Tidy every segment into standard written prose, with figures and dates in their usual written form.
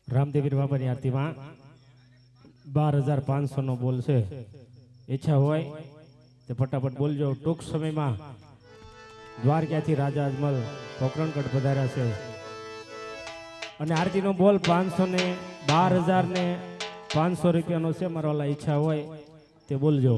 રામદેવીર બાબાની આરતીમાં 12,500 નો બોલ છે. ઈચ્છા હોય તે ફટાફટ બોલજો. ટૂંક સમયમાં દ્વારકાથી રાજા અજમલ પોકરણગઢ પધાર્યા છે અને આરતીનો બોલ 500 ને 12,000 ને 500 રૂપિયાનો છે. મારો વાલા ઈચ્છા હોય તે બોલજો.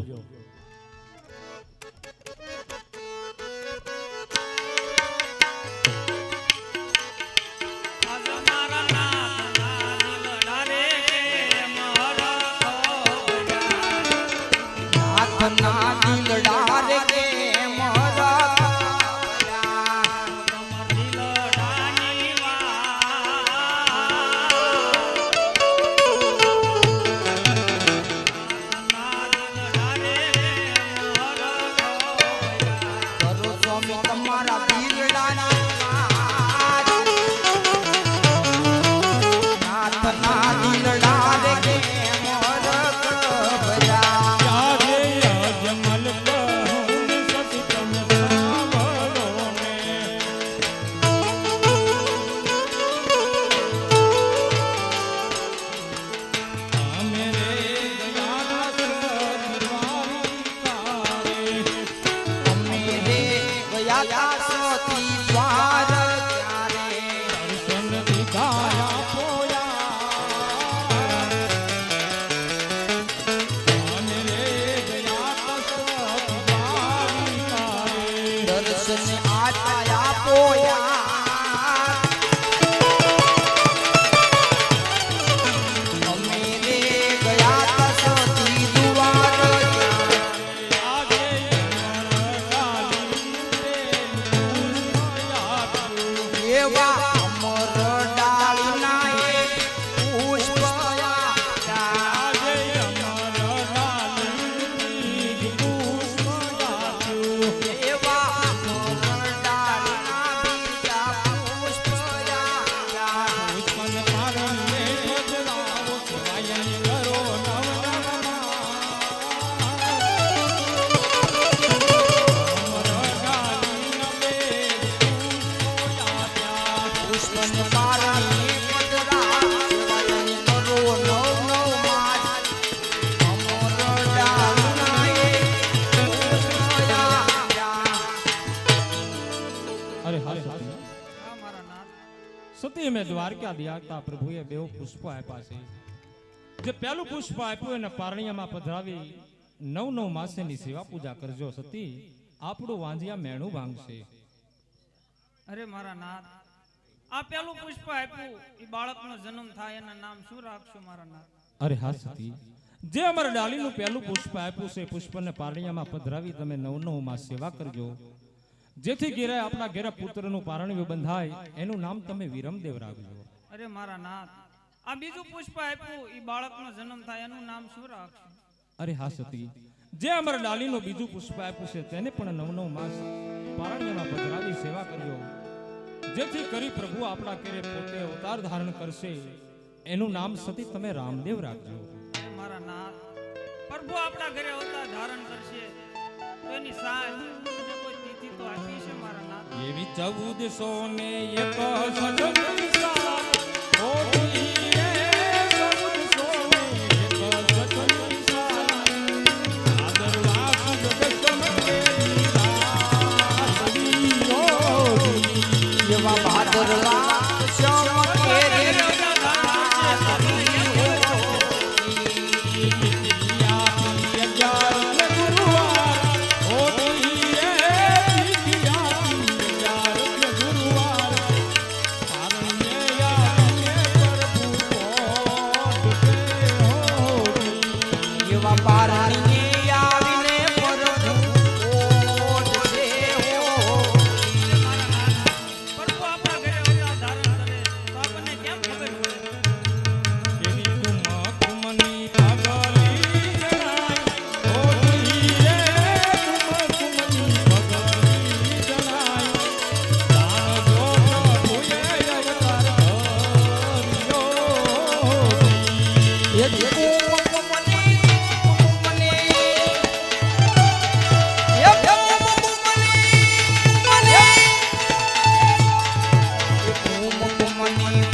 સતી મેં દ્વારકા દિયાતા પ્રભુએ બે પુષ્પ આપ્યા છે. જે પહેલું પુષ્પ આપ્યું એને પારણિયામાં પધરાવી 9 માસેની સેવા પૂજા કરજો. સતી આપણું વાંજિયા મેણું ભાંગશે. અરે મારા નાથ, આ પહેલું પુષ્પ આપ્યું એ બાળકનો જન્મ થાય એના નામ શું રાખશો મારા નાથ? અરે હા સતી, જે અમારા ડાલીનું પહેલું પુષ્પ આપ્યું છે પુષ્પને પારણિયામાં પધરાવી તમે 9 માસ સેવા કરજો. જેથી ઘેરે આપણા ઘેરે પુત્રનું પારણ્યું બંધાય એનું નામ તમે વિરમદેવ રાખજો. અરે મારા નાથ, આ બીજું પુષ્પ આપ્યું એ બાળકનો જન્મ થાય એનું નામ શું રાખશો? અરે હા સતી, જે અમારા ડાલીનું બીજું પુષ્પ આપ્યું છે તેને પણ 9 માસ પારણ્યમાં પધરાવી સેવા કરજો. જેથી કરી પ્રભુ આપણા ઘેરે પોતે અવતાર ધારણ કરશે એનું નામ સતી તમે રામદેવ રાખજો. અરે મારા નાથ, પ્રભુ આપણા ઘરે અવતાર ધારણ કરશે તો એની સાય કોઈ તિથિ તો આપી છે મારા નાથ? એવી 1400 ને 61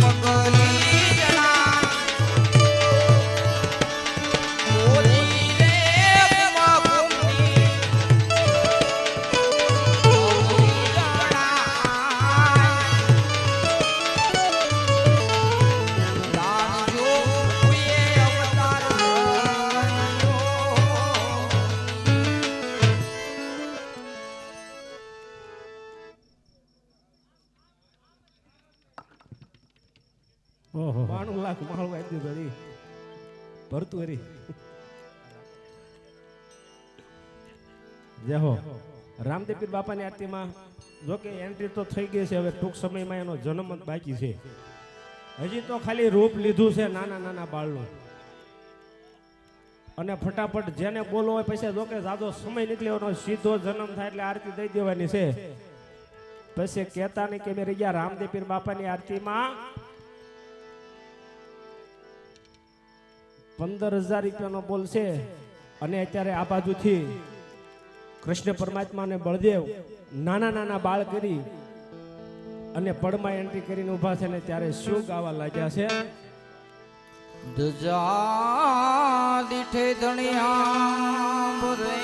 પગલી જણા ઓહો 92 લાખ માળું આપી દીધું હરી ભરતું હરી જય હો રામદેવ પીર બાપાની આરતીમાં જો કે એન્ટ્રી તો થઈ ગઈ છે હવે ટૂંક સમયમાં એનો જન્મ જ બાકી છે હજી તો ખાલી રૂપ લીધું છે નાના નાના બાળનું અને ફટાફટ જેને બોલવો હોય પછી જો કે જાજો સમય નીકળ્યો સીધો જન્મ થાય એટલે આરતી દઈ દેવાની છે પછી કહેતા નહીં કે મેં રહી ગયા રામદેવ પીર બાપાની આરતીમાં 15,000 રૂપિયાનો બોલ છે અને અત્યારે આ બાજુથી કૃષ્ણ પરમાત્મા અને બળદેવ નાના નાના બાળ કરી અને પડમાં એન્ટ્રી કરીને ઊભા છે ને ત્યારે શું ગાવા લાગ્યા છે દુજા દીઠે ધણિયા ભરે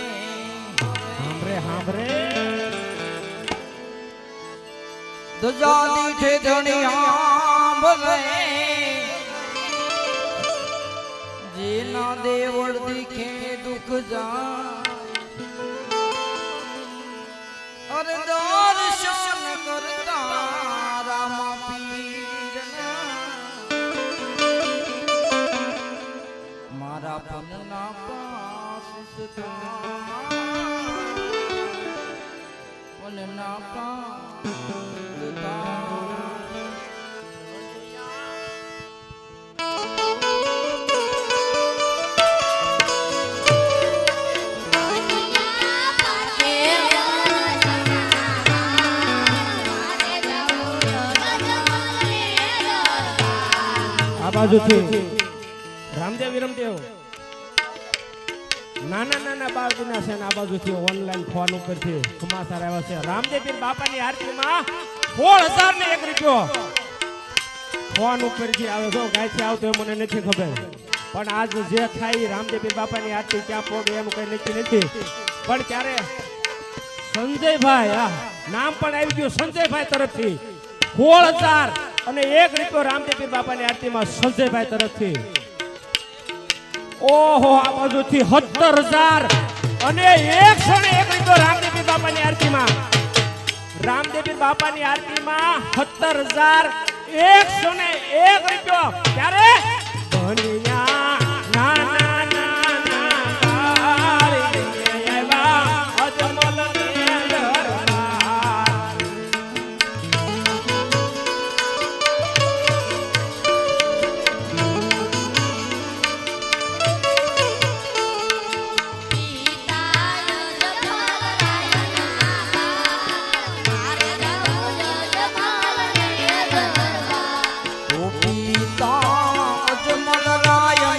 હાંભરે હાંભરે દુજા દીઠે ધણિયા ભરે જેના દેવળ દીખે દુઃખ જાય અરે દર્શન કરતા રામા પીરના મારા પનના પાસ પનના પાસ આ બાજુથી રામદેવ વિરમદેવ નાના નાના બાળકોના છે ને આ બાજુથી ઓનલાઈન ફોન ઉપરથી સમાચાર આવ્યા છે રામદેવ પીર બાપાની આરતીમાં 16,001 રૂપિયો ફોન ઉપરથી આવે છો ગાયથી આવતો એ મને નથી ખબર પણ આજ જે થાય રામદેવ પીર બાપાની આરતી ક્યાં પોગે એનું કઈ નક્કી નથી પણ ત્યારે સંજયભાઈ નામ પણ આવી ગયું સંજયભાઈ તરફથી 16,001 રૂપિયો રામદેવ પીર બાપાની આરતીમાં સંજયભાઈ તરફથી ઓહો આ બાજુથી 17,000 અને 101 રૂપિયો રામદેવ પીર બાપાની આરતીમાં રામદેવ પીર બાપાની આરતીમાં 17,101 રૂપિયો ત્યારે ધનિયા નાના નાના બાળી આવ્યા અજમલ ને દરબાર અજમલ રાય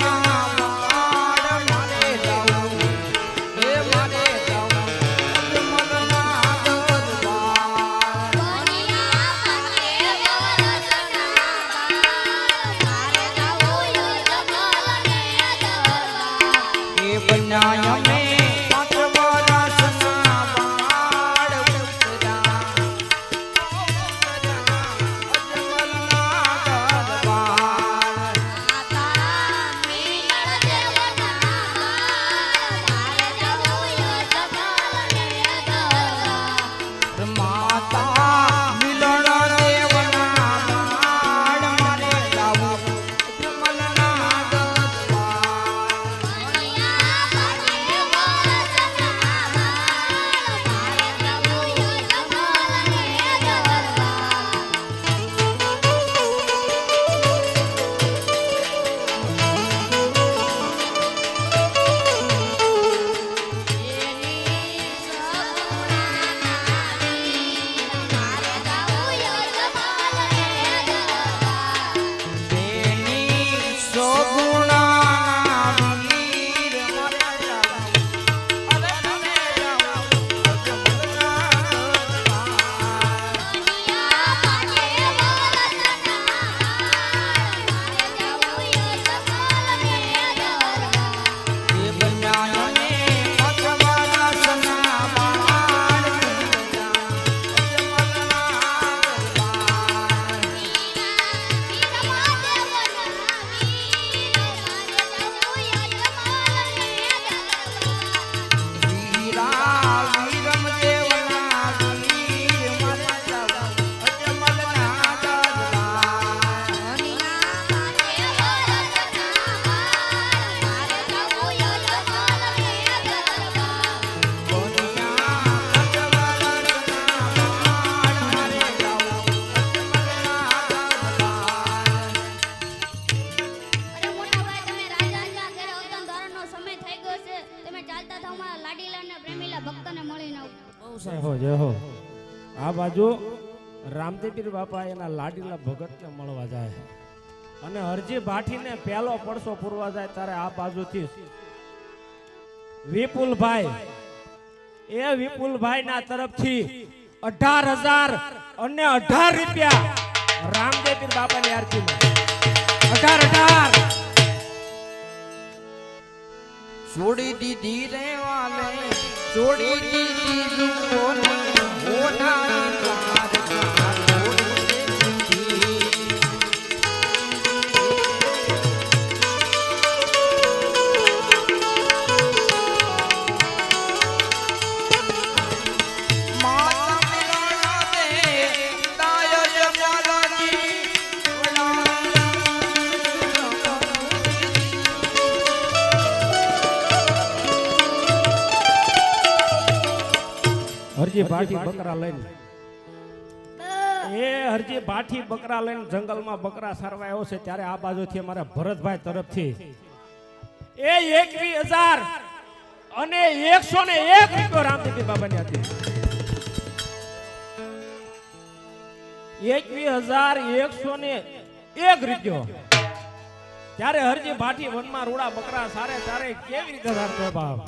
બાજુ રામદેવીર બાપા એના લાડીલા ભગતને મળવા જાય અને હરજી ભાઠીને પહેલો પડસો પૂરવા જાય ત્યારે આ બાજુથી વિપુલભાઈ એ વિપુલભાઈ ના તરફથી 18,000 અને 18 રૂપિયા રામદેવીર બાપાની આરતીમાં 18 છોડી દીધી રે વાલે છોડી દીધી જુઓની હોનાની કાર હરજી ભાઠી બકરા લઈને હરજી ભાઠી બકરા લઈને જંગલમાં બકરા સારવા આવ્યો છે ત્યારે આ બાજુથી અમારા ભરતભાઈ તરફથી એ 21,000 અને 101 રૂપિયો રામદેવી બાબાની હતી 21,101 રૂપિયો ત્યારે હરજી ભાઠી વનમાં રૂડા બકરા સારે તારે કેવી રીતે સારતો બાપ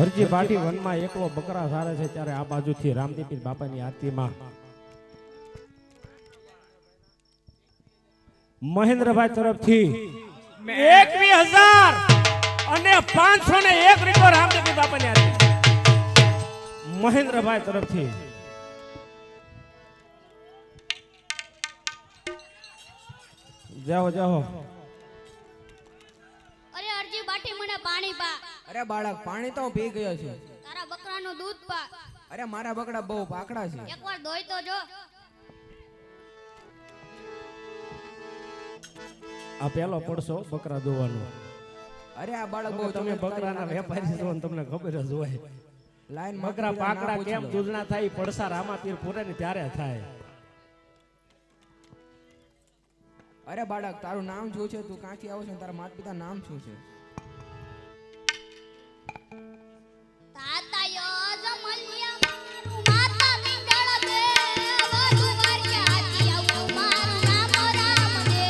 હરજી ભાઠી વનમાં એકલો બકરા સારે છે ત્યારે આ બાજુથી રામદેવી બાપાની આરતીમાં મહેન્દ્રભાઈ તરફથી 21,000 અને 501 રૂપિયો રામદેવી બાપાની આરતી મહેન્દ્રભાઈ તરફથી જાઓ જાઓ હરજી બાટી મને પાણી પા. અરે બાળક પાણી તો પી ગયો છું. તારા બકરાનું દૂધ પા. અરે મારા બકરા બહુ પાકડા છે. એકવાર દોઈ તો જો. આ પેલો પડશો બકરા દોવાનો. અરે આ બાળક બહુ તમે બકરાના વેપારી છો ને તમને ખબર જ હોય. લાઈન બકરા પાકડા કેમ દૂધના થાય પડસા રામાપીર પૂરે ને ત્યારે થાય. અરે બાળક તારું નામ શું છે? તું ક્યાંથી આવો છો? તારા માતા પિતા નામ શું છે? તાતા યજમલિયા મારું માતા મીંડળ દે વધુ વાર ક્યાંથી આવું મારું નામ રામ દે.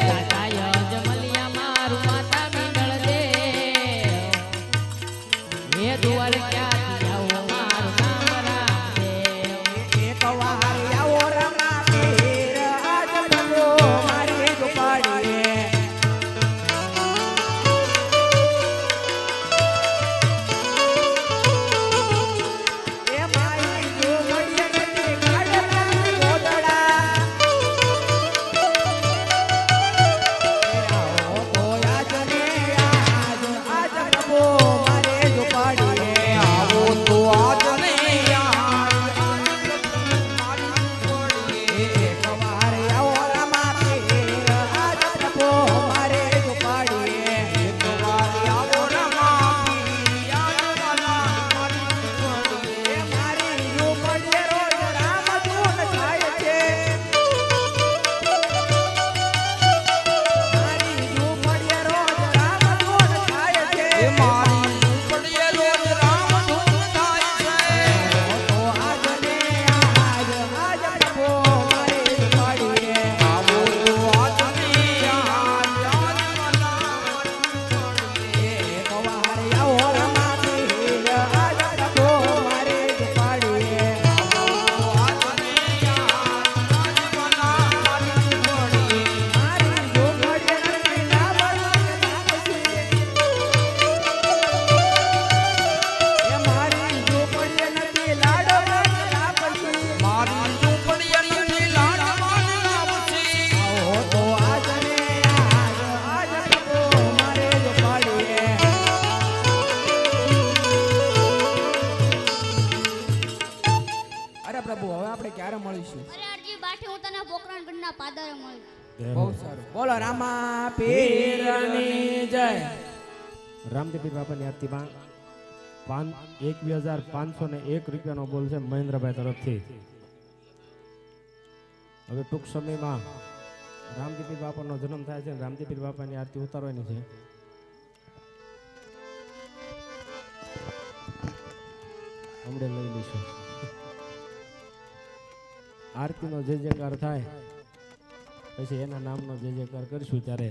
તાતા યજમલિયા મારું માતા મીંડળ દે હે દુવાર ક્યાંથી આવું મારું નામ રામ દે. એક વાર આવો રામાપીર આજ બનો મારી ગોપાળીએ આપણે ક્યારે મળીશું? અરે અરજી બાઠી હું તને પોકરણગઢના પાદરે મળું. બહુ સારું. બોલો રામા પીરની જય. રામદેવી બાપાની આરતીમાં 21,501 રૂપિયાનો બોલ છે મહેન્દ્રભાઈ તરફથી. હવે ટૂંક સમયમાં રામદેવી બાપાનો જન્મ થાય છે. રામદેવી બાપાની આરતી ઉતારવાની છે. હમણાં લઈ લઈશું. આરતીનો જે જયકાર થાય પછી એના નામનો જે જયકાર કરીશું ત્યારે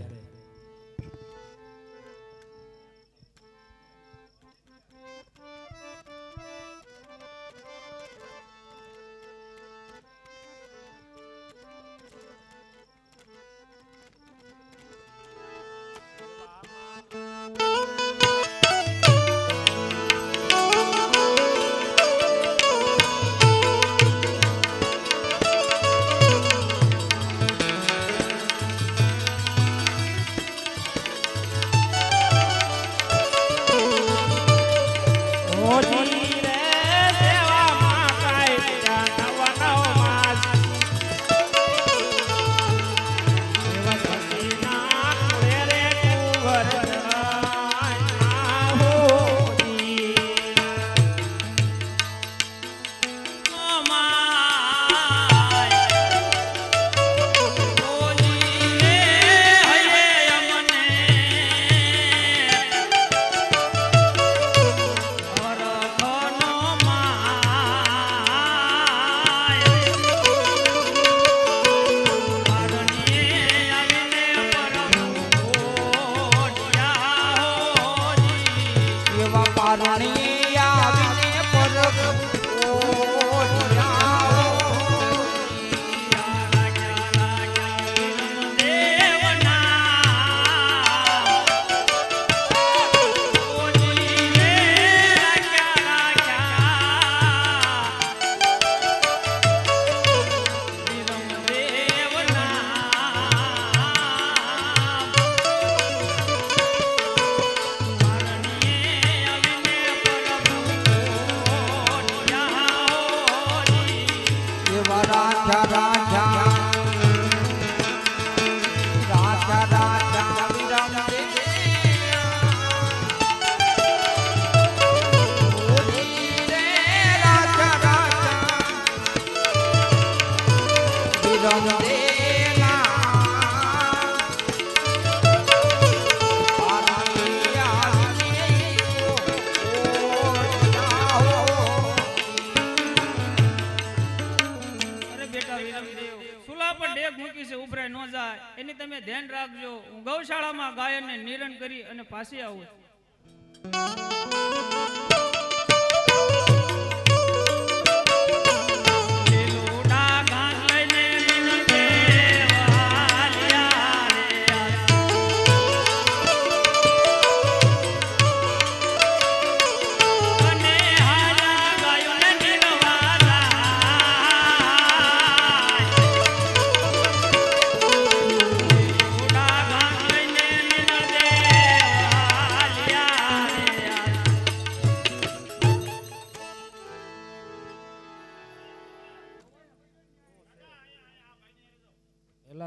એની તમે ધ્યાન રાખજો. હું ગૌશાળામાં ગાયનને નિરણ કરી અને પાછી આવું.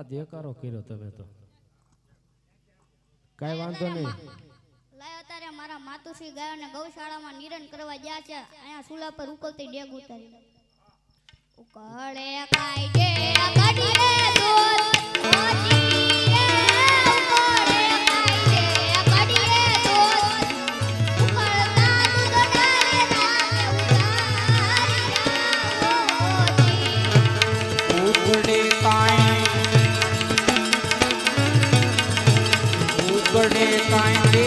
દેકારો કર્યો તમે તો કઈ વાંધો નહીં. લાય અત્યારે મારા માતુશ્રી ગાયોને ગૌશાળામાં નિરણ કરવા ગયા છે. અહીંયા સુલા પર ઉકળતી ડેગ ઉતારી ઉકળે કાઈ ડે કડી રે દૂધ ઓજી રે ઉકળે કાઈ ડે કડી રે દૂધ ઉકળતા દૂધના નામે ઉતારી ઉકળે કાઈ ઉકળે કાઈ ડે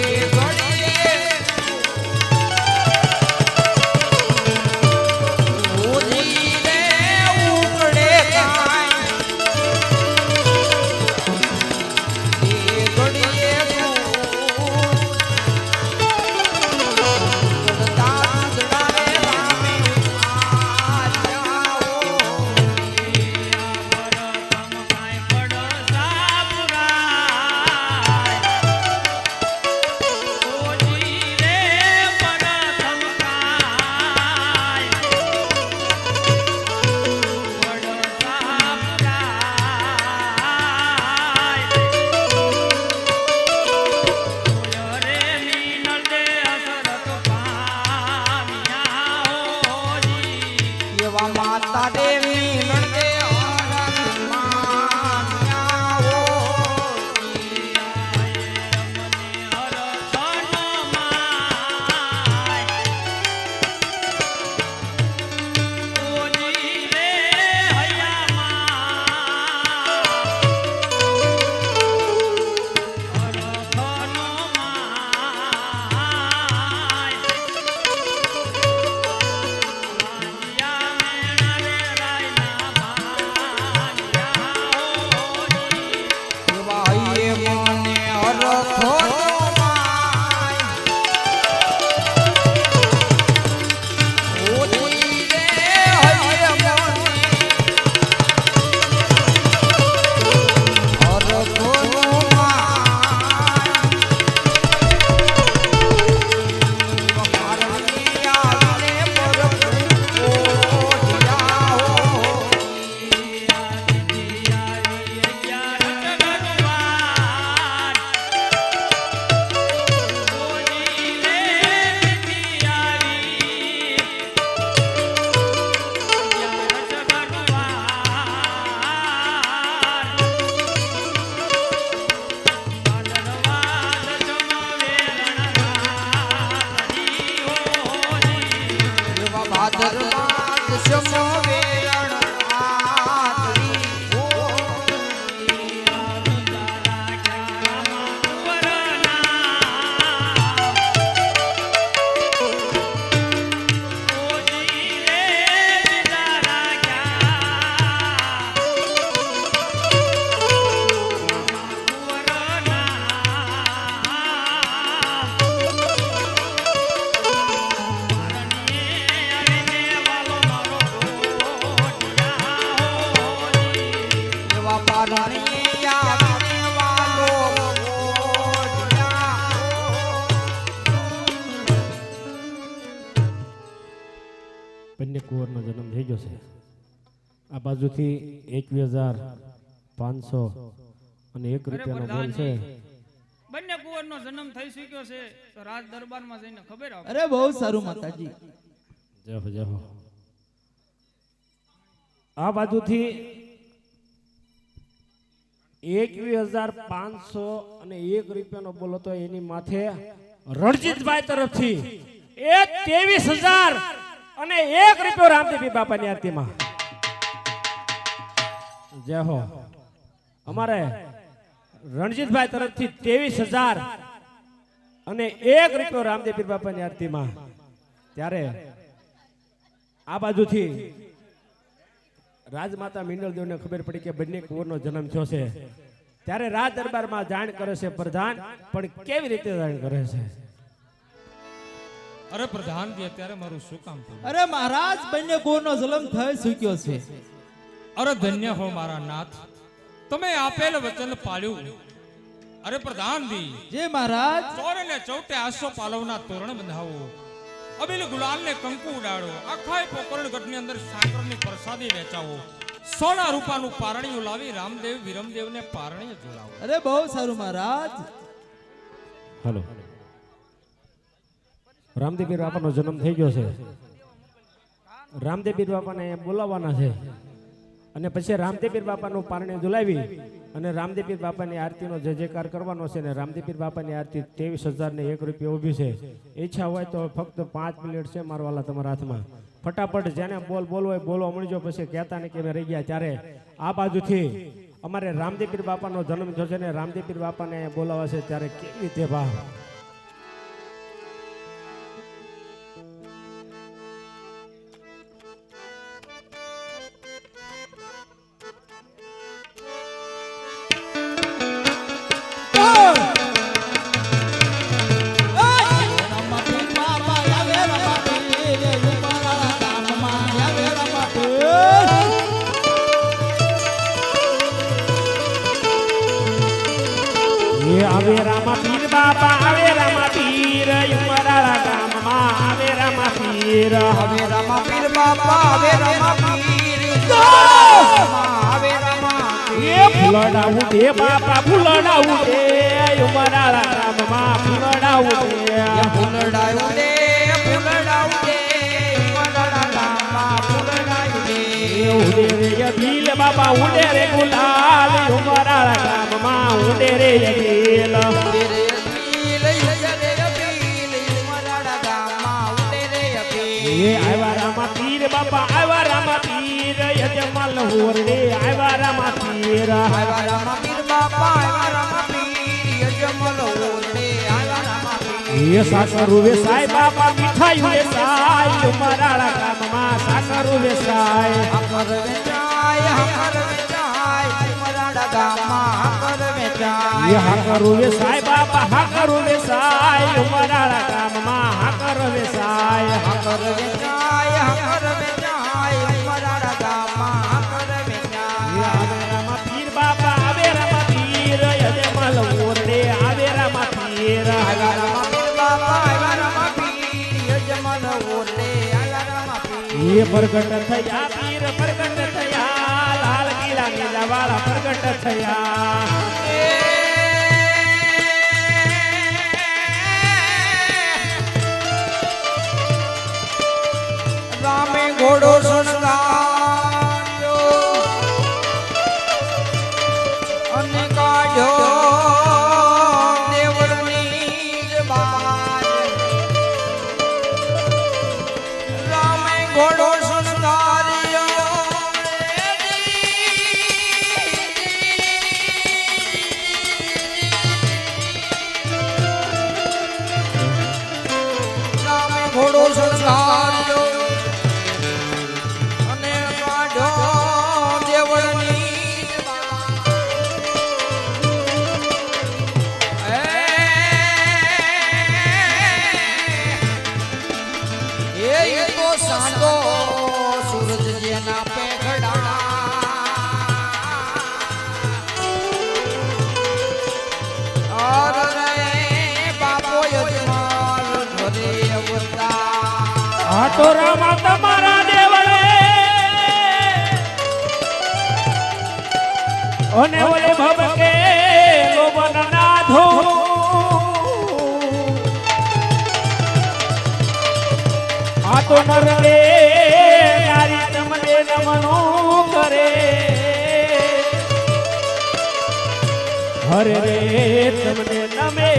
આ બાજુથી 21,500 અને 1 રૂપિયાનો બોલ છે. બંને કુંવરનો જન્મ થઈ ચૂક્યો છે તો રાજ દરબારમાં જઈને ખબર આપો. અરે બહુ સારું માતાજી. જહો જહો. આ બાજુથી 21,500 અને 1 રૂપિયાનો બોલ હતો. એની માથે રણજીતભાઈ તરફથી 23,000 અને 1 રૂપિયો રામદેવી બાપાની આરતીમાં. જય હો. અમારે રણજીતભાઈ તરફથી 23,000 અને 1 રૂપિયો રામદેવી બાપાની આરતીમાં. ત્યારે આ બાજુથી રાજમાતા મિનલદેવને ખબર પડી કે બંને કુંવરનો જન્મ થયો છે. ત્યારે રાજ દરબારમાં જાણ કરે છે પ્રધાન, પણ કેવી રીતે જાણ કરે છે? અરે પ્રધાનજી અત્યારે મારું શું કામ થયું? અરે મહારાજ બંને કુંવરનો જન્મ થઈ ચૂક્યો છે. અરે ધન્ય હો મારા નાથ, તમે આપેલ વચન પાળ્યું. અરે પ્રધાનજી, જે મહારાજ ચોરે ને ચૌટે આસો પાલવના તોરણ બંધાવો, અબીલ ગુલાલને કંકુ ઉડાડો, આખાય પોકરણગઢની અંદર સાકરની પ્રસાદી વેચાવો, સોના રૂપાનું પારણીયું લાવી રામદેવ વિરમદેવને પારણીય ઝુલાવો. અરે બહુ સારું મહારાજ. હાલો. રામદેવી બાપાનો જન્મ થઈ ગયો છે. રામદેવી બાપાને બોલાવવાના છે અને પછી રામદેવી બાપાનું પારણે ઝુલાવી અને રામદેવી બાપાની આરતીનો જય જયકાર કરવાનો છે. અને રામદેવી બાપાની આરતી 23,000 ને 1 રૂપિયો ઊભી છે. ઈચ્છા હોય તો ફક્ત 5 મિનિટ છે મારવાલા તમારા હાથમાં. ફટાફટ જેને બોલ હોય બોલવા મળજો, પછી કહેતા ને કે અમે રહી ગયા. ત્યારે આ બાજુથી અમારે રામદેવી બાપાનો જન્મ થયો છે ને રામદેવી બાપાને બોલાવા છે. ત્યારે કેવી રીતે ભાવ આવે રામા પીર બાપા, આવે રામા પીર ઉમરાળા ગામમાં, આવે રામા પીર, હવે રામા પીર બાપા, હવે રામા પીર હવે રામા એ ફૂલડા ઉડે બાપા, ફૂલડા ઉડે ઉમરાળા ગામમાં, ફૂલડા ઉડે, ફૂલડા ઉડે, ફૂલડા ઉડે, ઉમરાળા ગામમાં ફૂલડા ઉડે. ઉડે રે દિલ બાપા, ઉડે રે ગુલાલ ઉમરાળા ગામમાં, ઉડે રે દિલ. આવ્યા રામા પીર બાપા, આવ્યા રામા પીર યજમાલ હોરડે, આવ્યા રામા પીર, આવ્યા રામા પીર બાપા, આવ્યા રામા પીર યજમલ ઓરડે, આવ્યા રામા પીર. એ સાસરુ વેસાય બાપા, મીઠાઈ વેસાય ઉમરાળા ગામમાં, સાસરુ વેસાય, હકર વેચાય, હકર વેચાય, ઉમરાળા ગામમાં હકર વેચાય. એ હાકરુ વેસાય બાપા, હાકરુ વેસાય ઉમરાળા ગામમાં, હાકર વેસાય, હકર વેચાય, હકર વેચાય, ઉમરાળા ગામમાં હકર એ વેચાય. આવે રામા પીર બાપા, આવે રામા પીર યજમાલ હોરડે, આવે રામા પીર, આવ્યા રામા પીર બાપા, આવ્યા રામા પીર યજમલ ઓરડે, આવ્યા રામા પીર. એ પ્રગટ થયા પીર, પ્રગટ થયા લાલ કિલા નીલા વાળા પ્રગટ થયા. રામે ઘોડો શણગાર્યો અને કાઢ્યો દેવળની જ બહાર. રામે ઘોડો શણગાર્યો રામે ઘોડો શણગાર્યો અને કાઢ્યો દેવળની જ બહાર. એ તો સાંડો સૂરજ જેના પેગડા અર રે બાપો યજમાન ઘરે અવતાર. આ તો રામા તમારા દેવળે અને ઓલે ભબકે લોબન નાધો આ તો નર રે નારી તમને નમનું કરે હરે રે તમને નમે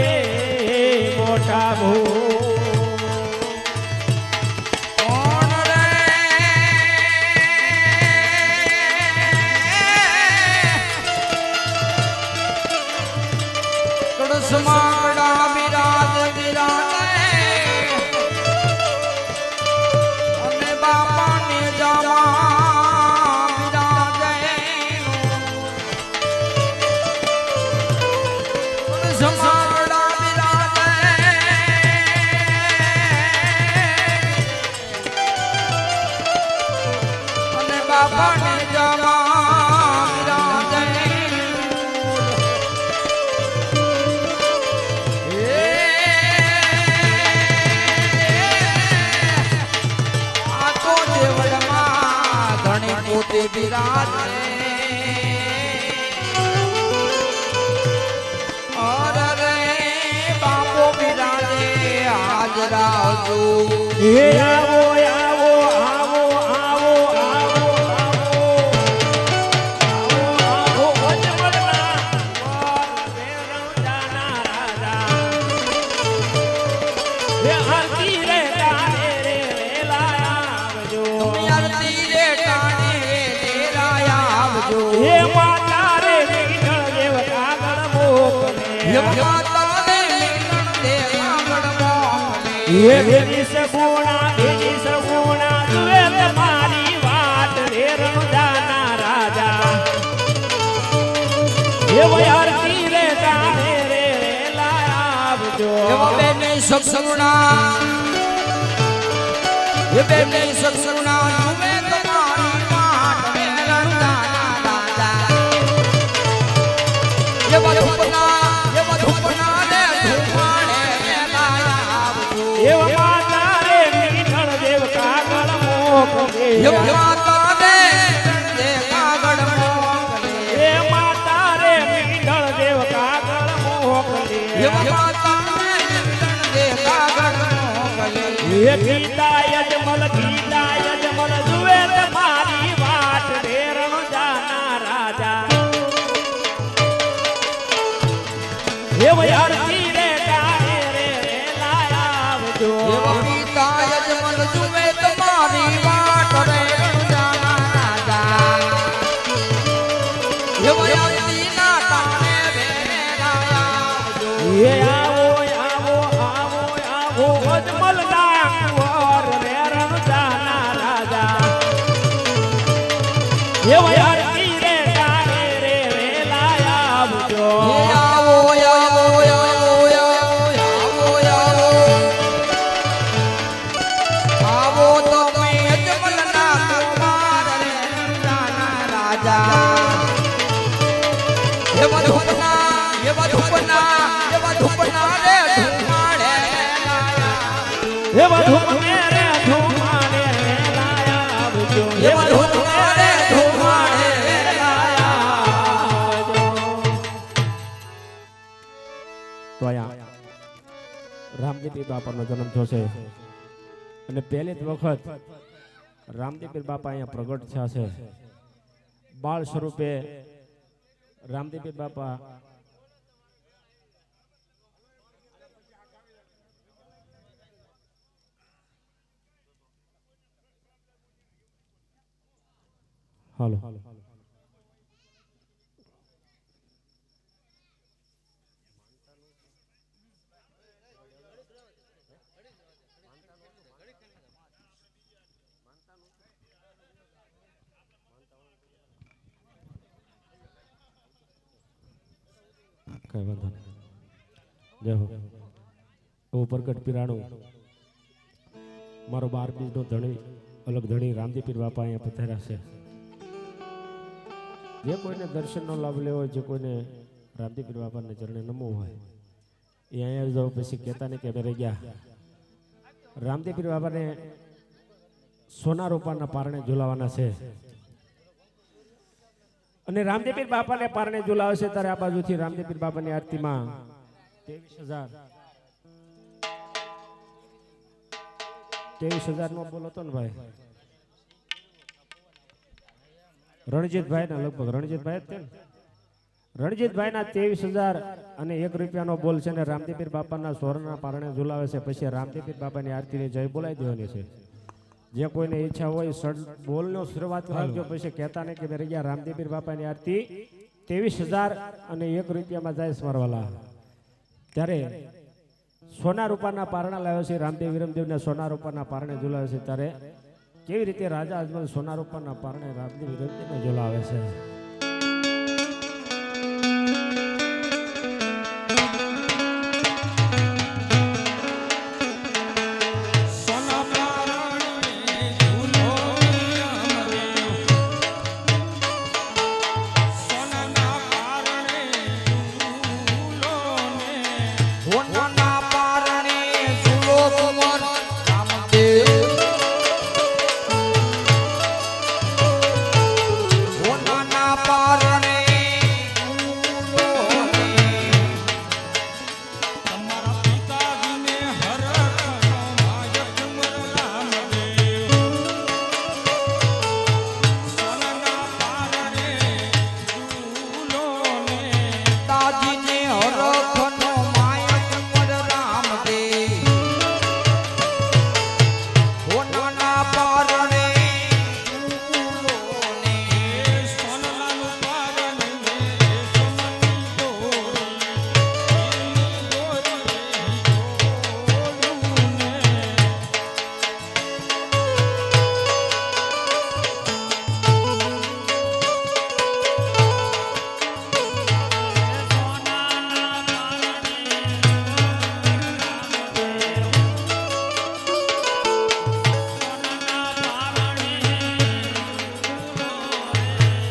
મોટા ભો કોણ રે તુળસમાડા બિરાજ બિરાજે અને બાપાને જામા બિરાજે તુળસમાડા બિરાજે અને બાપાને જામા બિરાજે પોતે બિરાજે અર રે બાપો બિરાજે હાજરા જો હે આવો આવો આવો આવો આવો આવો આવો અજમલના રે રણજાના રાજા હે આરતી રે કાને રે લાયા આવજો આરતી રે ટાણે લેરાયા આવજો હે માતા રે વિઠ્ઠલ દેવ કાગળ મોકલે હે માતા રે વિઠ્ઠલ દેવ કાગળ મોકલે હે ભેજી સગુણા જુએ તમારી વાત રે રણજાના રાજા હે આરતી રે કાને રે લાયા આવજો એવા બેને સગસુણા એ બેને સગસુણા જુએ તમારી વાટ રે રણજાના રાજા એવા ધૂપના રે ધૂમાડે લાયા આવજો એવા માતા રે વિઠ્ઠલ દેવ કાગળ મોકલે એવા માતા રે વિઠ્ઠલ દેવ કાગળ મોકલે હે માતા રે વિઠ્ઠલ દેવ કાગળ મોકલે એવા માતા રે વિઠ્ઠલ દેવ કાગળ મોકલે હે ગીતા યજમલ જુએ તમારી વાટ રે રણજાના રાજા હે આરતી રે કાને રે લાયા આવજો એવા પિતા યજમલ જુએ તમારી વાટ રે રણજાના રાજા એવા આરતીના તાણે વેરાયા આવજો હે આવો આવો આવો આવો અજમલના કુંવર રે રણજાના રાજા હે આરતી રે કાને રે લાયા આવજો આવો આવો આવો આવો આવો આવો તમે યજમલના કુમાર રે રણજાના રાજા એવા ધૂપના રે ધૂમાડે હે ધૂપ મેરે ધૂમાડે લાયા આવજો એવા ધૂપના રે ધૂમાડે તો અહીંયા રામદેવપીર બાપાનો જન્મ થયો છે અને પહેલી જ વખત રામદેવપીર બાપા અહીંયા પ્રગટ થયા છે બાળ સ્વરૂપે રામદેવપીર બાપા હાલો કઈ વાંધો નહીં જય હો હું પ્રગટ પીરાણું મારો 12 બીજનો ધણી અલગ ધણી રામદેવપીર બાપા અહીંયા પધાર્યા છે જે કોઈને દર્શનનો લાભ લેવો હોય જે કોઈને રામદેવપીર બાપાને ચરણે નમવું હોય એ અહીંયા જાઓ પછી કહેતા નહીં કે અમે રહી ગયા રામદેવપીર બાપાને સોના રૂપાના પારણે ઝુલાવાના છે અને રામદેવપીર બાપાને પારણે ઝુલાવે છે ત્યારે આ બાજુથી રામદેવપીર બાપાની આરતીમાં 23,000 નો બોલ હતો ને ભાઈ રણજીતભાઈ ના લગભગ રણજીતભાઈ જ છે ને રણજીતભાઈ ના 23,000 અને 1 રૂપિયાનો બોલ છે ને રામદેવપીર બાપાના સોરના પારણે ઝુલાવે છે. પછી રામદેવપીર બાપાની આરતીની જય બોલાવી દેવાની છે. જે કોઈને ઈચ્છા હોય બોલનો શરૂઆત કરજો, પછી કહેતા નહીં કે મેં રહ્યા રામદેવપીર બાપાની આરતી 23,000 અને 1 રૂપિયામાં જાય સ્મરવાલા. ત્યારે સોના રૂપાના પારણા લાવ્યો છે રામદેવ વિરમદેવને સોના રૂપાના પારણે ઝુલાવે છે. ત્યારે કેવી રીતે રાજા અજમલ સોના રૂપાના પારણે રામદેવ વિરમદેવને ઝુલાવે છે. હોનાના પારણે ઝૂલો કુંવર રામદેવ. હોનાના પારણે ઝૂલો તમારા પિતાજીને હરખનો માયક મર રામદેવ. સોનાના પારણે ઝૂલો ને તાજીને હરખનો માયક મર રામદેવ. હોનાના પારણે ઝૂલો ને સોનલાનું પારણ ને સોનની દોરી જોડું ને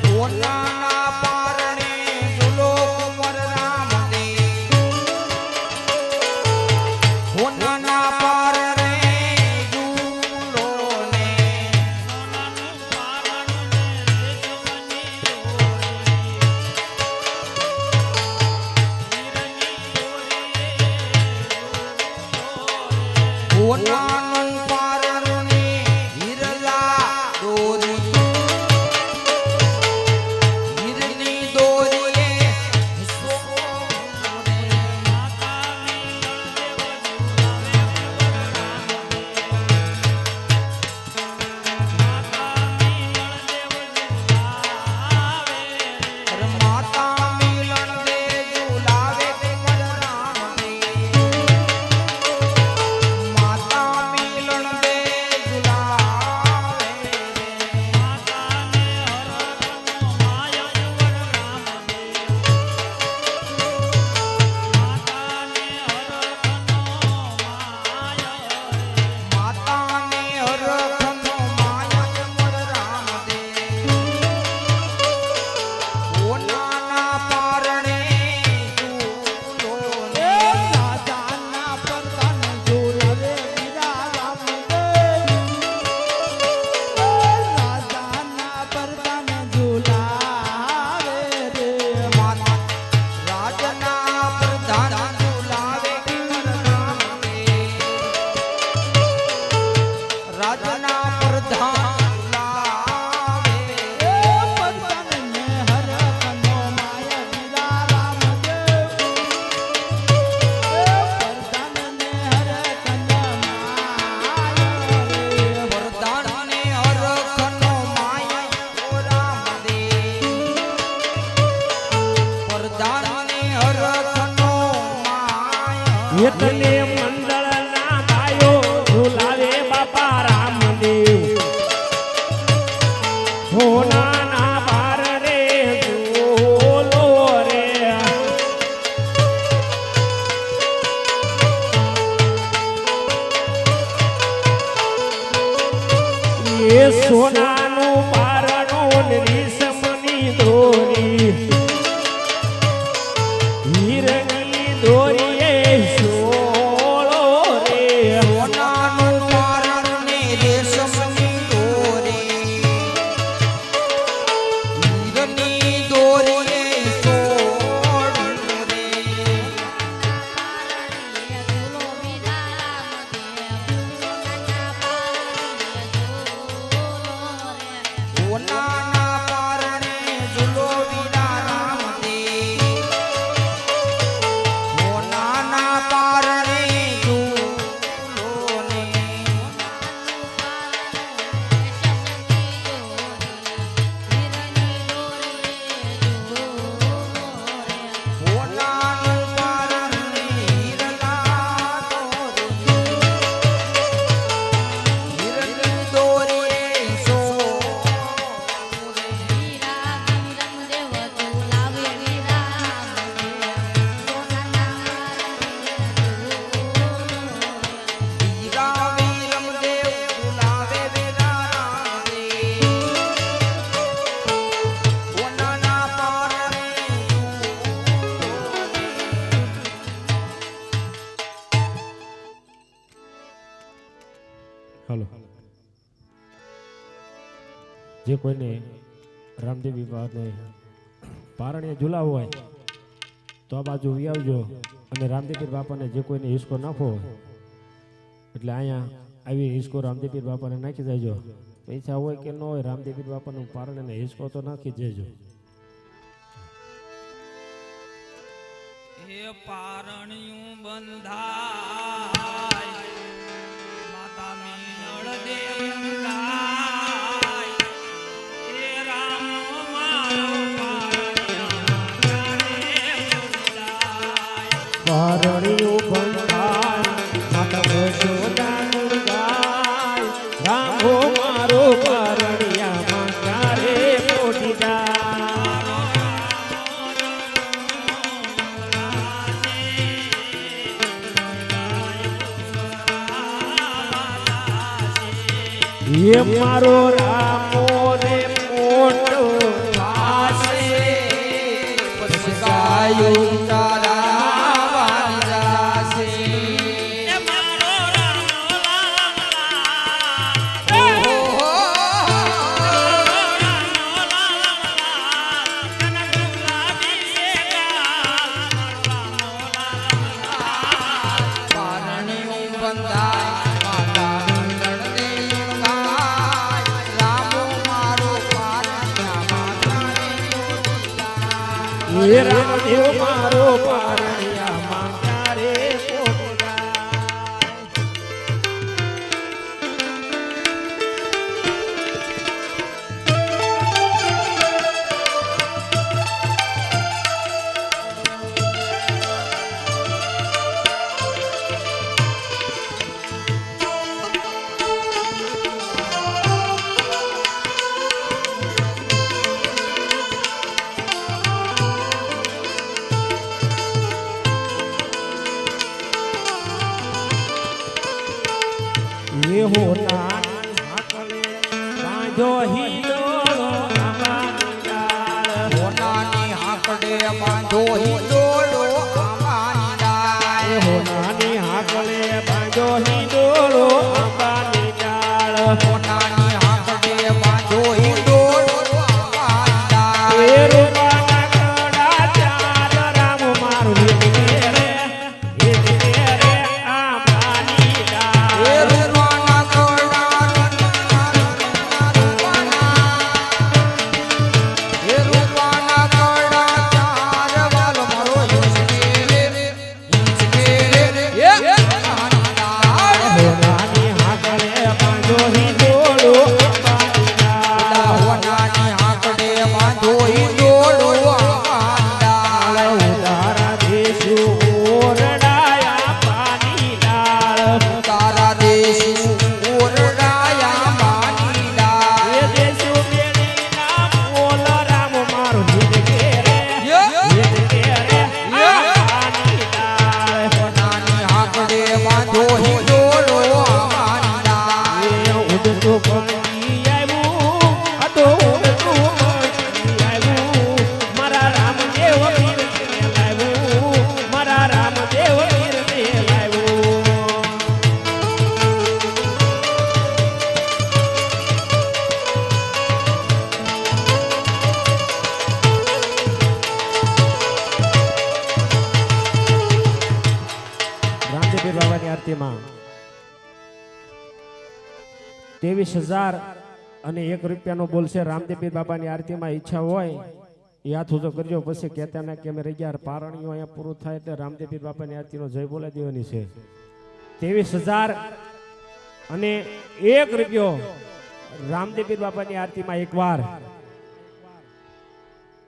હોનાના પારણે ઝૂલો કુંવર રામદેવ. હોનાના પારણે ઝૂલો ને હોનાનું પારણે હિરલા દોરી. હિરની દોરીએ સોને માતા મિલન દે ઝુલાવે કુંવર રામદેવ. માતા મિલન દે ઝુલાવે. માતાને હરખનો માયક મર રામદેવ. હોનાના પારણે ઝૂલો ને રાજાના પ્રધાન ઝૂલવે વીરા રામદેવ. રાજાના પ્રધાન ઝૂલાવે રે માતા. રાજના પ્રધાન ઝૂલાવે કુંવર રામદેવ. રાજના પ્રધાન લાવે પ્રધાનને હરખનો માય વીરા રામદેવ. પ્રધાનને હરખનો માય પ્રધાનને હરખનો માય ઓ રામદેવ. પ્રધાનને હરખનો માય એટલે મંડળના ભાઈઓ ઝુલાવે બાપા રામદેવ. હોનાના પારણે ઝૂલો રે. એ સોનાનું પારણું ને રેશમની દોરી હીરની દોરીએ સોને જે કોઈને રામદેવ વિવાહને પારણીએ ઝુલાવો હોય તો આ બાજુ વી આવજો અને રામદેવ બાપાને જે કોઈને હિસકો નાખવો હોય એટલે અહીંયા આવી હિસકો રામદેવ બાપાને નાખી દેજો. પૈસા હોય કે ન હોય રામદેવ બાપાનું પારણીને હિસકો તો નાખી દેજો. એ પારણિયું બંધાય માતા મીનળ દેવ બંધાય એ રામ મારો પારણીયું બંધાય માતા યશોદા દુર્ગાય રામો મારો પારણિયામાં ક્યારે મોટી ये मारो रामो रे मोटो આશે પછી ગાયું તારા વાંજાશે. એ મારો રામ ઓહો, પારણિયું બંધાય માતા મંડળ દેવ ગાય રામો મારો પારણિયામાં ક્યારે ये रामदेव मारो पारણિયામાં ક્યારે મોટી ये हो नानी हाकले बांधो हिलोळो આંબાની ડાળ. હોનાની હાકડે બાંધો હિંડોળો આંબાની ડાળ. એ હો નાની હાકલે બાંધો હિલોળો આંબાની ડાળ. હોનાની હાકડે બાંધો હિંડોળો આંબાની ડાળ. એ રૂપાના કડા ચાર રામ મારું હિંડે રે આંબાની એ ડાળ. રૂપાના કડા એ રૂપાના કડા ચાર વાલ મારો હિંચકે રે આંબાની ડાળ. હો નાની હાકલે બાંધો હિલોળો આંબાની ડાળ. હોનાની હાકડે બાંધો હિંડોળો આંબાની ડાળ. ઉદારા દેશુ ઓરડાયા પાની ડાળ. તારા દેશ ઓરડાયા માની ડાળ. એ દેશુ બેડીના બોલ રામ મારું હિંડે રે હિંડે રે આંબાની ડાળ. નાની હાકડે બાંધો હિંડોળો આંબાની ડાળ. એ ઉડતું પંખી આવ્યું આ તો ઉડતું પંખી આવ્યું મારા રામદેવ વીર ને લાવ્યું મારા રામદેવ વીર ને લાવ્યું. રામદેવ બાબાની આરતીમાં 23,001 રૂપિયાનો બોલશે. રામદેવ બાબાની આરતીમાં ઈચ્છા હોય એ હાથ ઊંચો કરજો. પછી કહેતા ના કે અમે રહી ગયા પારણીઓ અહીંયા પૂરું થાય એટલે રામદેવ બાબાની આરતીનો જય બોલાવી દેવાની છે. 23,001 રૂપિયો રામદેવ બાબાની આરતીમાં એકવાર.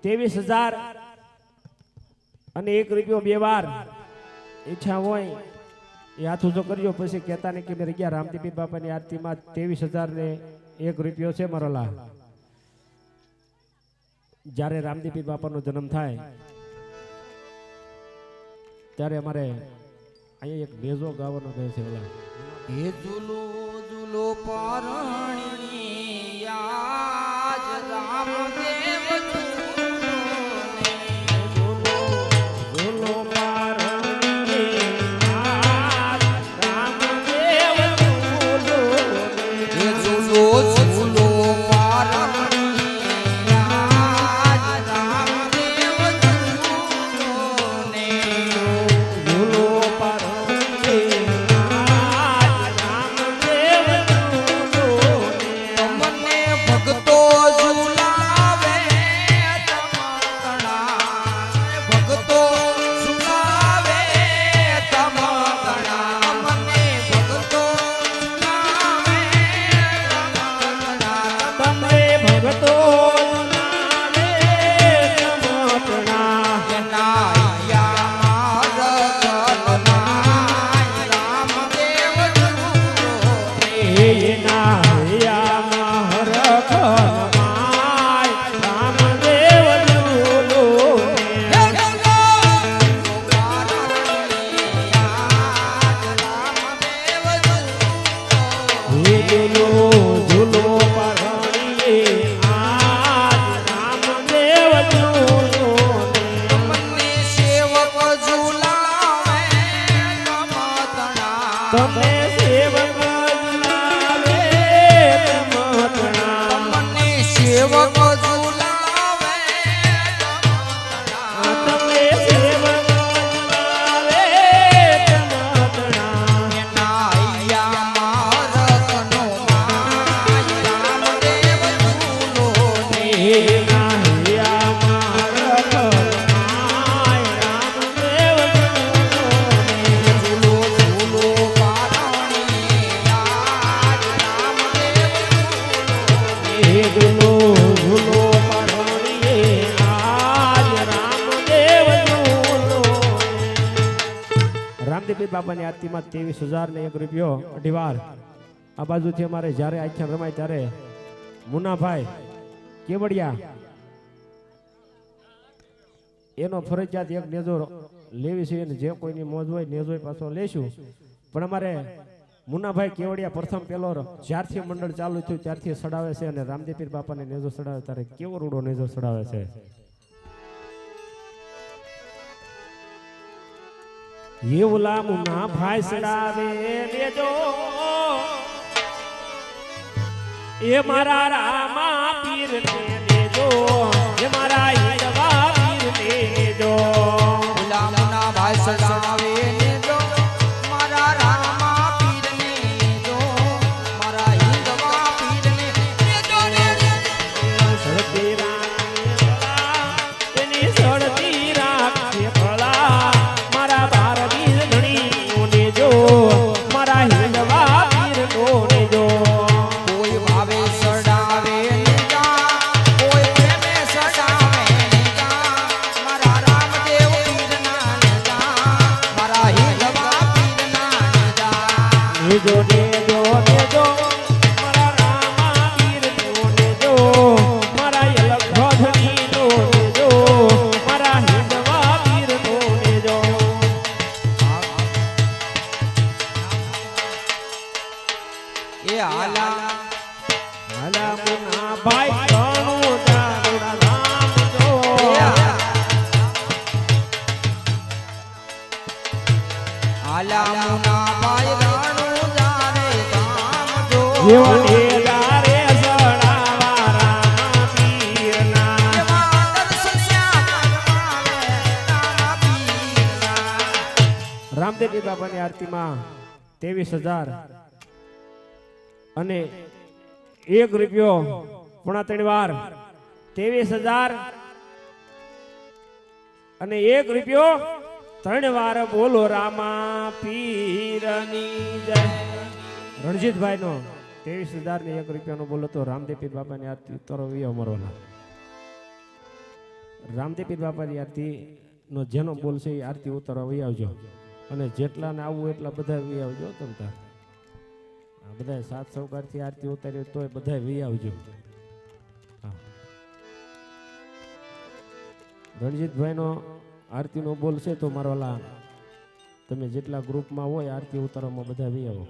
23,001 રૂપિયો બે વાર. ઈચ્છા હોય એ હાથ ઊંચો કરજો. પછી કહેતા ને કે મેં રહી ગયા રામદેવ બાપાની આરતીમાં 23,001 રૂપિયો છે મારો લા. જ્યારે રામદેવ બાપાનો જન્મ થાય ત્યારે અમારે અહીંયા એક નેજો ગાવાનો કહે છે ઓલા. હે ઝૂલો ઝૂલો પારણી યાજ રામદેવ બોલો પારણીએ આજ રામદેવ બોલો. હે ઝૂલો ઝૂલો પારણી રામદેવપીર બાપાની આરતીમાં 23,001 અઢી વાર આ બાજુથી અમારે જ્યારે આખ્યાન રમાય ત્યારે મુનાભાઈ કેવડિયા એનો ફરજિયાત એક નેજો લેવી છે અને જે કોઈની મોજ હોય નેજો પાછો લેશું પણ અમારે મુનાભાઈ કેવડિયા પ્રથમ પેલો જ્યારથી મંડળ ચાલુ થયું ત્યારથી સડાવે છે અને રામદેવપીર બાપાને નેજો સડાવે ત્યારે કેવો રૂડો નેજો સડાવે છે. એવલા મુનાભાઈ સડાવે નેજો એ મારા રામા પીર ને નેજો એ મારા હિંદવા પીર ને નેજો ગુલામના ભાઈ સડાવે ને જો મારા રામા પીરને જો મારા હિંદવા પીરને જો સડતી રાખે એની સડતી રાખે ભલા મારા ભારતીય ધણી નેજો મારા હિંદવા પીર નો નેજો કોઈ ભાવે સડાવે ને જા કોઈ પ્રેમે સડાવે ને જા મારા રામદેવ પીરના ને જા મારા હિંદવા પીરના ને જા નેજો નેજો નેજો મારા રામા પીર નો નેજો મારા યલખો ધણી નો નેજો મારા હિંદવા પીર નો નેજો એ હાલા હાલા મુના ભાઈ ઘણું જાણુડા ધામ જો હાલા મુના ભાઈ રાણું જારે ગામ જો જીવને દારે સડાવા રામા પીરના એવા દર્શન શ્યામ કરવાને રામા પીરના રામદેવજી બાપાની આરતીમાં 23,000 અને 1 રૂપિયો 3.5 વાર 23,000 અને 1 રૂપિયો 3 વાર બોલો રામા પીરની જય. રણજીતભાઈ નો 23,000 ને 1 રૂપિયાનો બોલો તો રામદેવપીર બાપાની આરતી ઉતારો વિયો મરવાના. રામદેવપીર બાપાની આરતી નો જેનો બોલ છે એ આરતી ઉતારવા વહી આવજો અને જેટલાને આવવું એટલા બધા વહી આવજો તમતા બધા સાત સૌકાર થી આરતી ઉતારી તોય બધા વી આવજો. રણજીતભાઈ નો આરતી નો બોલ છે તો મારવાલા તમે જેટલા ગ્રુપમાં હોય આરતી ઉતારવામાં બધા વી આવો.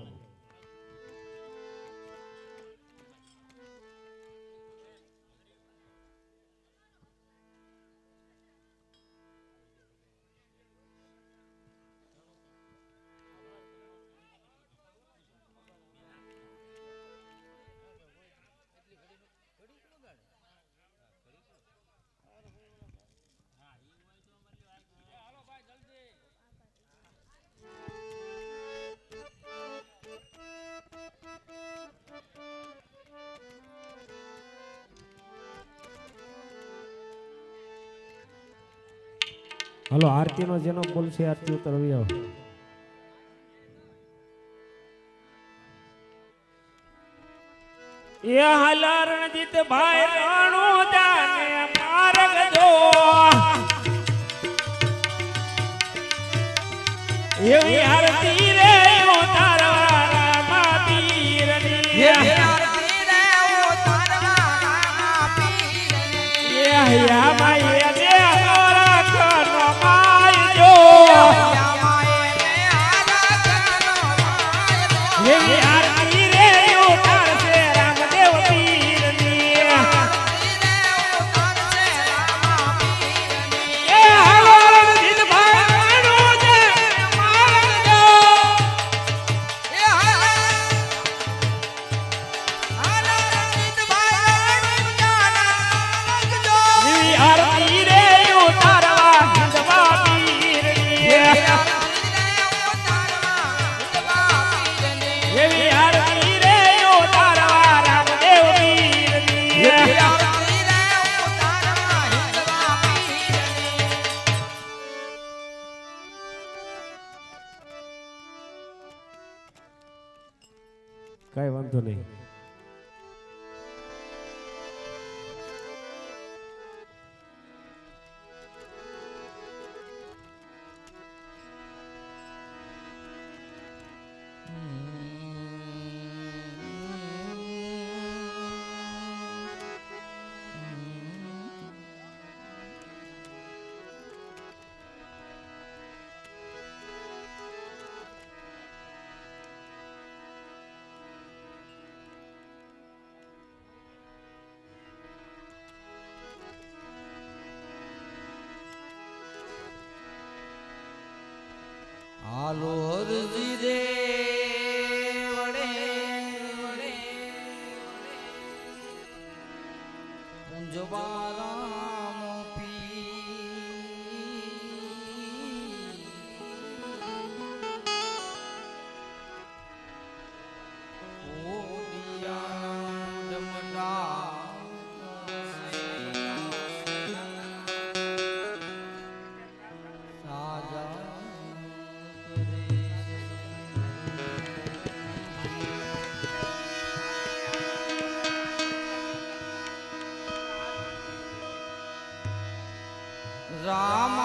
હાલો આરતી નો જેનો બોલ છે આરતી ઉતારવી આવો. એ હાલા રણજીત ભાઈ રાણો જાને માર્ગ જો એવી આરતી રે ઉતારવા રામા પીરની આરતી રે ઉતારવા રામા પીરની એ હૈયા માય દે આરાધનો માયજો એવી આરતી રે ઉતારશે રામદેવ પીરની એ હાલો રણજીત ભાઈ રાણો જાને માર્ગ જો એવી આરતી રે ઉતારવા હિંદવા પીરની એવી આરતી રે ઉતારવા રામદેવ પીરની કઈ વાંધો નહીં. હાલો અરજી રે વડે જવારામ રામ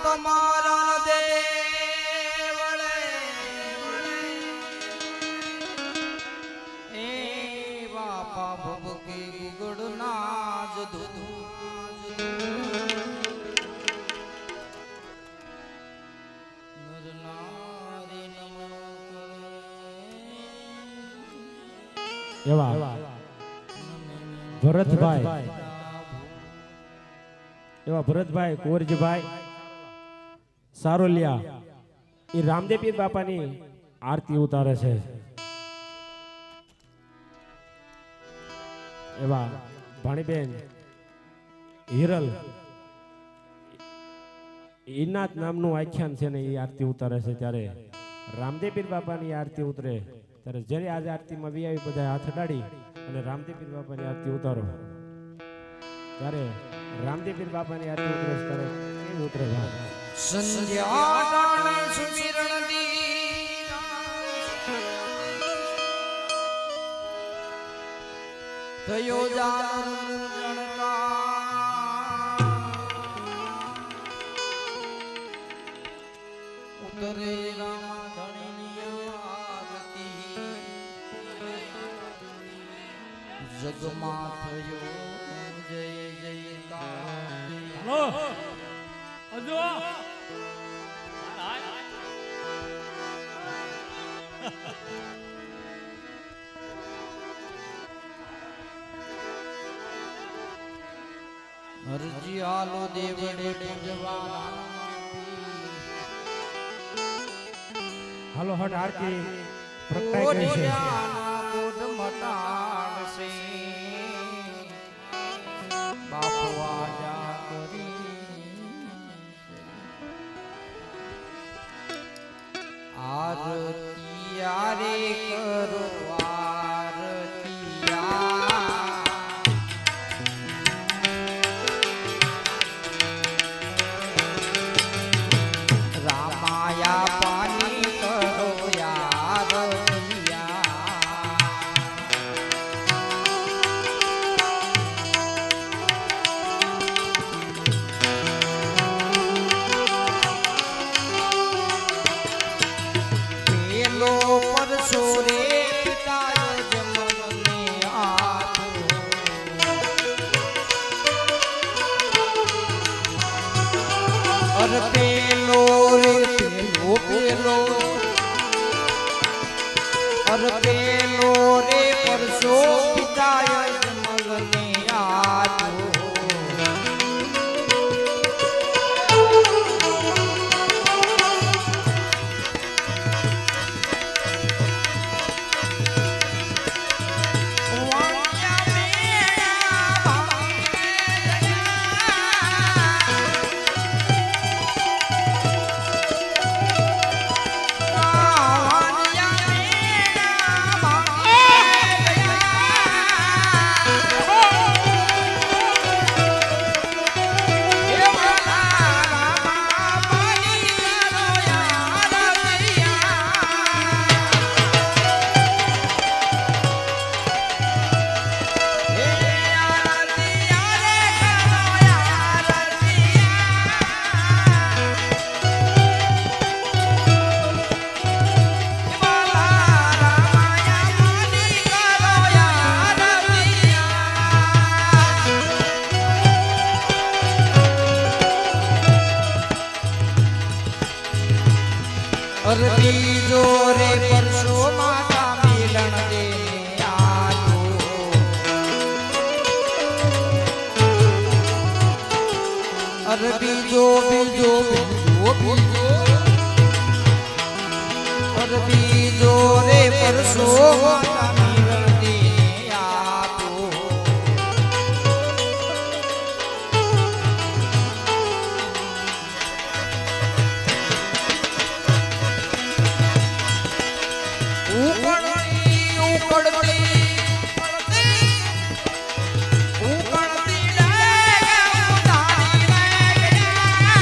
તમારા દેવળે એ બાપા ભબકી ગુગડના જ એવા ભરતભાઈ એવા ભરતભાઈ કુંવરજીભાઈ સારોલિયા એ રામદેવ પીર બાપાની આરતી ઉતારે છે. એવા ભાણીબેન હિરલ ઈનાથ નામનું આખ્યાન છે ને એ આરતી ઉતારે છે. ત્યારે રામદેવ પીર બાપાની આરતી ઉતરે ત્યારે જ્યારે આજે આરતીમાં વી આવી બધા હાથ અડાડી અને રામદેવ પીર બાપાની આરતી ઉતારો ત્યારે રામદેવ પીર બાપાની આરતી ઉતરે છે. ત્યારે કેવી ઉતરે છે? સંધ્યા ટાણે સુમિરણ થયો ઉતરે રામા ધણીની આરતી જગમાં થયો જય જયકાર. હલો અજો હરજી આલો દેવડે પૂજવા હાલો હટ આરતી પ્રગટાઈ ગઈ છે. કોટ મટાડશે બાપુ આજા કરી આરતી યારે કરો આરતી રામાયા પાણી કરો યાર પેલો પરસો રે પિતાય જમને અર પેલો રે પેલો અર પેલો રે પરસો પિતાય જમને આજો બીજો રે પરસો માતા મિલણ દે આજો અર બીજો બીજો બીજો બીજો બીજો રે પરસો માતાની રણદીને આપો. ઉકળતી ઉકળતી ઉકળતી ડાય ઉડાડી ગયા.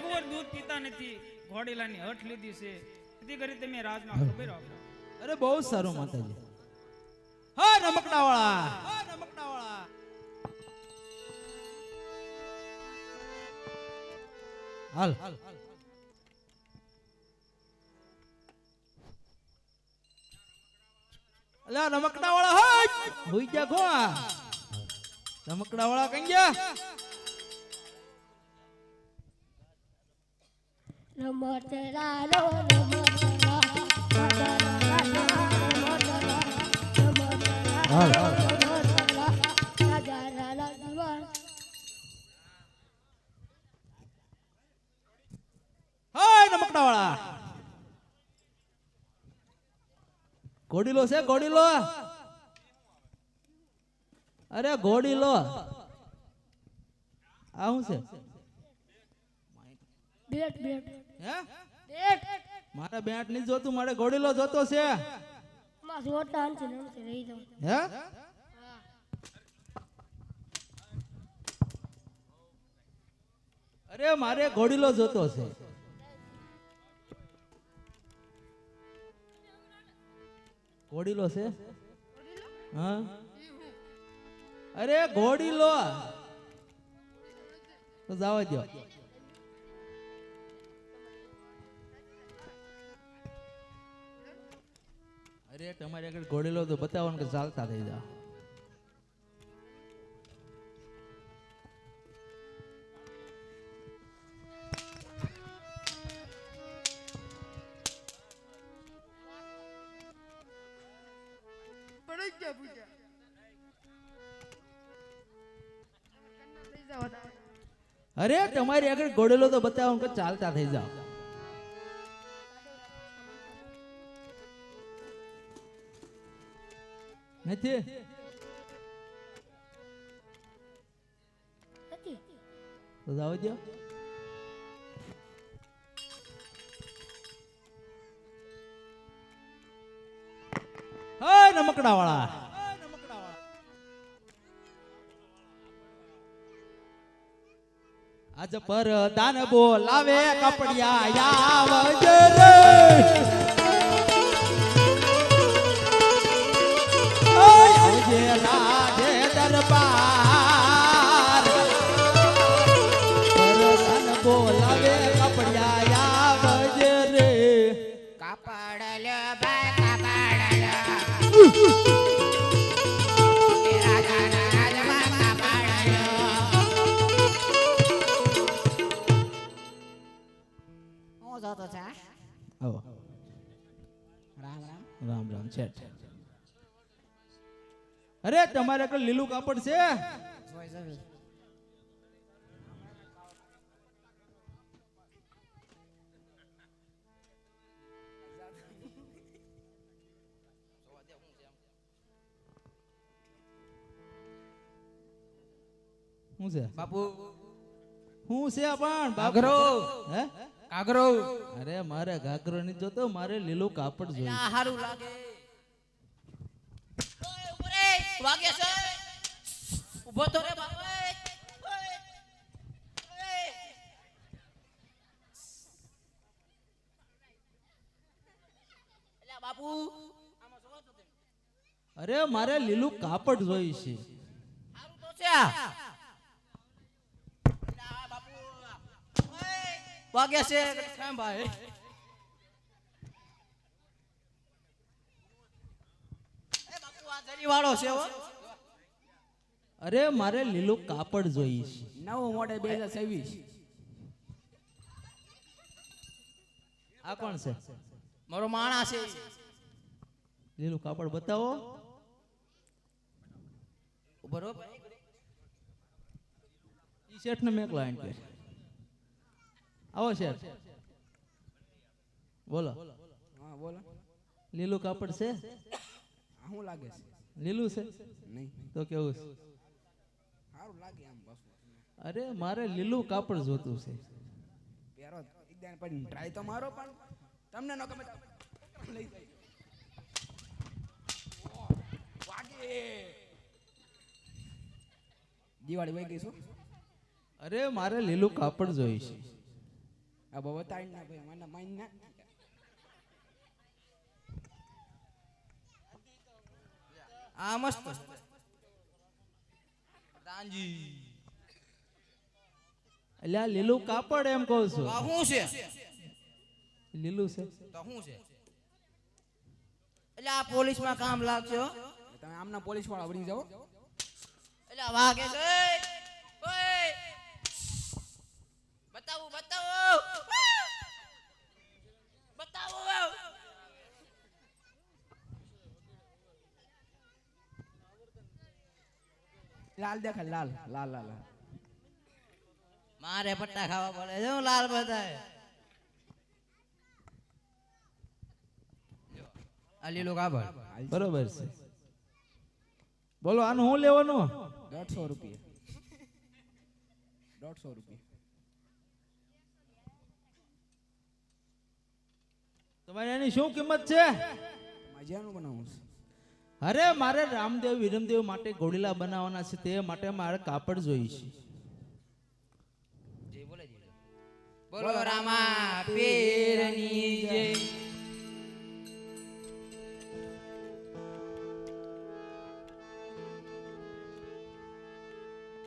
કુંવર દૂધ પીતા નથી ઘોડીલાની હઠ લીધી છે એથી કરી તમે રાજમાં ખબર આપો અરે બહુ સારું માતાજી. હા રમકડા વાળા. હાલ અલ્યા રમકડા વાળા હોઈ જા ગો. રમકડા વાળા કઈ ગયા? હાય રમકડા વાળા. ઘોડીલો છે ઘોડીલો. અરે ઘોડીલો આ શું છે? હે મારે બેટ નહીં જોતું, મારે ઘોડીલો જોતો છે. હે અરે મારે ઘોડીલો જોતો છે. ઘોડીલો છે? હા અરે ઘોડીલો તો જાવ દો. અરે તમારે આગળ ઘોડીલો તો બતાવો ને કે ચાલતા થઈ જાવ. અરે તમારી આગળ ઘોડેલો તો બતાવો કે ચાલતા થઈ જાવ. નથી તો જાવ દો. હા રમકડા વાળા. આજ પર દાન બોલાવે કપડિયા આવજે રે. આવજે રાજે દરબાર. પર દાન બોલાવે કપડિયા આવજે રે. કાપડ લે ભાઈ કાપડ લે. રાજાના રાજમાં કાપડ લે. હું જોતો છે? આવો રામ રામ. રામ રામ છે. અરે તમારે આગળ લીલું કાપડ છે? જોઈ જોઈ. શું છે બાપુ શું છે પણ ઘાઘરો. હે ઘાઘરો અરે મારે ઘાઘરો નહીં જોતો, મારે લીલું કાપડ જોઈએ. આ હારું લાગે. ઓય ઉપરે વાગે છે. ઊભો તો રે બાપા. ઓય. ઓય. એલા બાપુ આમાં જોવો તો તમે. અરે મારે લીલું કાપડ જોઈએ છે. હારું તો છે આ. એલા બાપુ. ઓય વાગે છે કેમ ભાઈ? એ બાપુ આ જરી વાળો છે હો. અરે મારે લીલું કાપડ જોઈએ છે. નવું મોડેલ 2026. આ કોણ છે? મારો માણસ છે. લીલું કાપડ બતાવો. ઉભો રહો. ઈ શેઠ ને મેં ક્લાયન્ટ કે આવો શેઠ બોલો. હા બોલો. લીલું કાપડ છે? આ શું લાગે છે? લીલું છે નહીં તો કેવું છે? સારું લાગે આમ બસ. અરે મારે લીલું કાપડ જોતું છે. પહેરો એકદમ પણ ટ્રાય તો મારો પણ તમને ન ગમે તો લઈ જાય. વાગે દિવાળી વહી ગઈ શું? અરે મારે લીલું કાપડ જોઈએ છે. આ બહુ બતાવી ના ભાઈ મને માઇન ના આ મસ્ત રાંજી એટલે આ લીલું કાપડ એમ કહું છું. આ શું છે લીલું છે તો શું છે એટલે આ પોલીસમાં કામ લાગશે હો. તમે આમના પોલીસ વાળા વળી જાઓ એટલે આ વાગે છે ઓય બતાવો બતાવો બતાવો લાલ દેખાય લાલ લાલ લાલ લાલ. મારે પટ્ટા ખાવા પડે છે હું લાલ બતાય આ લીલો કાપડ બરોબર છે. બોલો આનું શું લેવાનું? 150 રૂપિયા 150 રૂપિયા તમારે એની શું કિંમત છે? મજાનું બનાવું છે. અરે મારે રામદેવ વિરમદેવ માટે ઘોડીલા બનાવવાના છે, તે માટે મારે કાપડ જોઈએ છે. બોલો રામા પીરની જય